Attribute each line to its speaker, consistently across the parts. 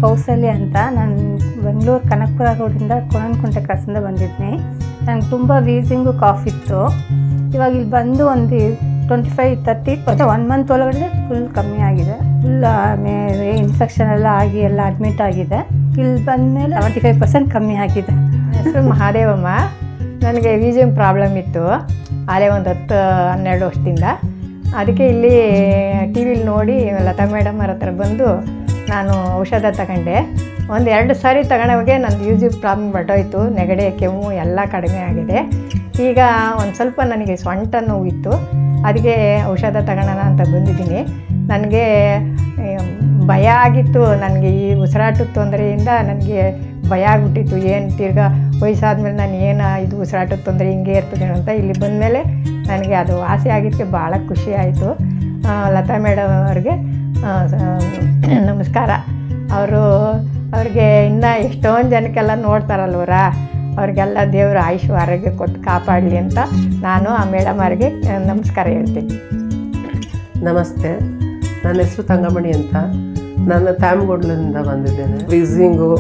Speaker 1: ಕೌಸಲ್ಯ ಅಂತ. ನಾನು ಬೆಂಗಳೂರು ಕನಕಪುರ ರೋಡಿಂದ ಕೋಣನಕುಂಟೆ ಕ್ರಾಸಿಂದ ಬಂದಿದ್ದೀನಿ. ನನಗೆ ತುಂಬ ವೀಸಿಂಗು ಕಾಫ್ ಇತ್ತು. ಇವಾಗ ಇಲ್ಲಿ ಬಂದು ಒಂದು 25-30 ಮತ್ತು 1 ಮಂತ್ ಒಳಗಡೆ ಫುಲ್ ಕಮ್ಮಿ ಆಗಿದೆ. ಫುಲ್ ಇನ್ಫೆಕ್ಷನ್ ಎಲ್ಲ ಆಗಿ ಎಲ್ಲ ಅಡ್ಮಿಟ್ ಆಗಿದೆ. ಇಲ್ಲಿ ಬಂದಮೇಲೆ 75% ಕಮ್ಮಿ ಆಗಿದೆ.
Speaker 2: ಹೆಸರು ಮಹಾದೇವಮ್ಮ. ನನಗೆ ವೀಸಿಂಗ್ ಪ್ರಾಬ್ಲಮ್ ಇತ್ತು ಆಲೇ ಒಂದು 10-12 ವರ್ಷದಿಂದ. ಅದಕ್ಕೆ ಇಲ್ಲಿ ಟಿ ವಿಲಿ ನೋಡಿ ಲತಾ ಮೇಡಮ್ ಅವ್ರ ಹತ್ರ ಬಂದು ನಾನು ಔಷಧ ತಗೊಂಡೆ. 1-2 ಸಾರಿ ತಗೊಂಡಾಗೆ ನನ್ನ ವೀಸಿಂಗ್ ಪ್ರಾಬ್ಲಮ್ ಹೊರಟೋಯ್ತು. ನೆಗಡಿ ಕೆಮ್ಮು ಎಲ್ಲ ಕಡಿಮೆ ಆಗಿದೆ. ಈಗ ಒಂದು ಸ್ವಲ್ಪ ನನಗೆ ಸೊಂಟ ನೋವಿತ್ತು, ಅದಕ್ಕೆ ಔಷಧ ತಗೊಳ್ಳೋಣ ಅಂತ ಬಂದಿದ್ದೀನಿ. ನನಗೆ ಭಯ ಆಗಿತ್ತು. ನನಗೆ ಈ ಉಸಿರಾಟದ ತೊಂದರೆಯಿಂದ ನನಗೆ ಭಯ ಆಗಿಬಿಟ್ಟಿತ್ತು. ಏನು ತಿರ್ಗಾ ವಯಸ್ಸಾದ್ಮೇಲೆ ನಾನು ಏನು ಇದು ಉಸಿರಾಟದ ತೊಂದರೆ ಹಿಂಗೆ ಇರ್ತದೆ ಅಂತ. ಇಲ್ಲಿ ಬಂದಮೇಲೆ ನನಗೆ ಅದು ವಾಸಿ ಆಗಿದ್ದಕ್ಕೆ ಭಾಳ ಖುಷಿ ಆಯಿತು. ಲತಾ ಮೇಡಮ್ ಅವ್ರಿಗೆ ನಮಸ್ಕಾರ. ಅವ್ರಿಗೆ ಇನ್ನೂ ಎಷ್ಟೊಂದು ಜನಕ್ಕೆಲ್ಲ ನೋಡ್ತಾರಲ್ವರ, ಅವ್ರಿಗೆಲ್ಲ ದೇವರು ಆಯುಷ್ ಆರೋಗ್ಯ ಕೊಟ್ಟು ಕಾಪಾಡಲಿ ಅಂತ ನಾನು ಆ ಮೇಡಮ್ ಅವ್ರಿಗೆ ನಮಸ್ಕಾರ ಹೇಳ್ತೀನಿ.
Speaker 3: ನಮಸ್ತೆ, ನನ್ನ ಹೆಸರು ತಂಗಮಣಿ ಅಂತ. ನಾನು ತ್ಯಾಮ್ಗೋಡ್ಲಿಂದ ಬಂದಿದ್ದೇನೆ. ವೀಸಿಂಗು,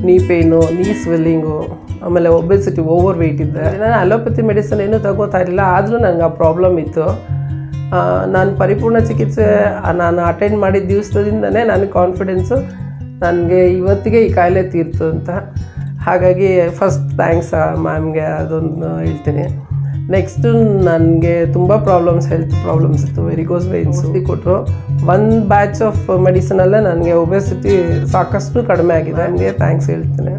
Speaker 3: ನೀ ಪೇಯ್ನು, ನೀ ಸ್ವೆಲ್ಲಿಂಗು, ಆಮೇಲೆ ಒಬೆಸಿಟಿ, ಓವರ್ ವೆಯ್ಟ್ ಇದ್ದೆ. ನಾನು ಅಲೋಪತಿ ಮೆಡಿಸಿನ್ ಏನೂ ತಗೋತಾ ಇರಲಿಲ್ಲ, ಆದರೂ ನನಗೆ ಆ ಪ್ರಾಬ್ಲಮ್ ಇತ್ತು. ನಾನು ಪರಿಪೂರ್ಣ ಚಿಕಿತ್ಸೆ ನಾನು ಅಟೆಂಡ್ ಮಾಡಿದ ದಿವಸದಿಂದನೇ ನನಗೆ ಕಾನ್ಫಿಡೆನ್ಸು ನನಗೆ ಇವತ್ತಿಗೆ ಈ ಕಾಯಿಲೆ ತೀರ್ತು ಅಂತ. ಹಾಗಾಗಿ ಫಸ್ಟ್ ಥ್ಯಾಂಕ್ಸ್ ಮ್ಯಾಮ್ಗೆ ಅದೊಂದು ಹೇಳ್ತೀನಿ. ನೆಕ್ಸ್ಟು ನನಗೆ ತುಂಬ ಹೆಲ್ತ್ ಪ್ರಾಬ್ಲಮ್ಸ್ ಇತ್ತು. ವೆರಿಕೋಸ್ ವೇನ್ಸು ಕೊಟ್ಟರು. 1 ಬ್ಯಾಚ್ ಆಫ್ ಮೆಡಿಸಿನಲ್ಲೇ ನನಗೆ ಒಬೆಸಿಟಿ ಸಾಕಷ್ಟು ಕಡಿಮೆ ಆಗಿದೆ. ನನಗೆ ಥ್ಯಾಂಕ್ಸ್ ಹೇಳ್ತೀನಿ.